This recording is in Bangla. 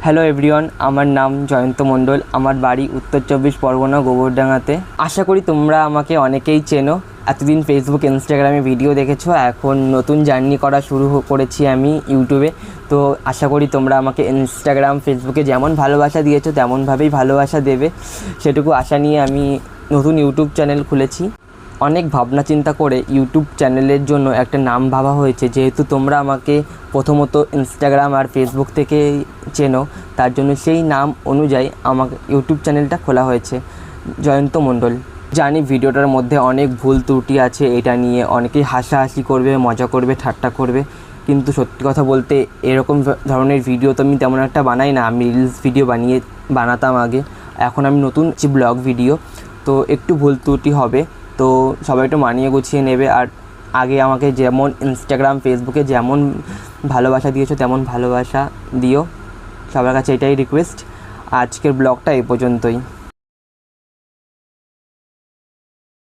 হ্যালো এভরিওয়ান, আমার নাম জয়ন্ত মণ্ডল। আমার বাড়ি উত্তর চব্বিশ পরগনা গোবরডাঙ্গাতে। আশা করি তোমরা আমাকে অনেকেই চেনো। এতদিন ফেসবুক ইনস্টাগ্রামে ভিডিও দেখেছো, এখন নতুন জার্নি করা শুরু করেছি আমি ইউটিউবে। তো আশা করি তোমরা আমাকে ইনস্টাগ্রাম ফেসবুকে যেমন ভালোবাসা দিয়েছো তেমনভাবেই ভালোবাসা দেবে, সেটুকু আশা নিয়ে আমি নতুন ইউটিউব চ্যানেল খুলেছি। অনেক ভাবনা চিন্তা করে ইউটিউব চ্যানেলের জন্য একটা নাম ভাবা হয়েছে। যেহেতু তোমরা আমাকে প্রথমত ইনস্টাগ্রাম আর ফেসবুক থেকে চেনো, তার জন্য সেই নাম অনুযায়ী আমাকে ইউটিউব চ্যানেলটা খোলা হয়েছে জয়ন্ত মণ্ডল। জানি ভিডিওটার মধ্যে অনেক ভুল ত্রুটি আছে, এটা নিয়ে অনেকেই হাসাহাসি করবে, মজা করবে, ঠাট্টা করবে, কিন্তু সত্যি কথা বলতে এরকম ধরনের ভিডিও তো আমি তেমন একটা বানাই না। আমি রিলস ভিডিও বানাতাম আগে, এখন আমি নতুন ব্লগ ভিডিও, তো একটু ভুল ত্রুটি হবে, তো সবাই একটু মানিয়ে গুছিয়ে নেবে। আর আগে আমাকে যেমন ইনস্টাগ্রাম ফেসবুকে যেমন ভালোবাসা দিয়েছো তেমন ভালোবাসা দিও, সবার কাছে এটাই রিকোয়েস্ট। আজকের ব্লগটা এই পর্যন্তই।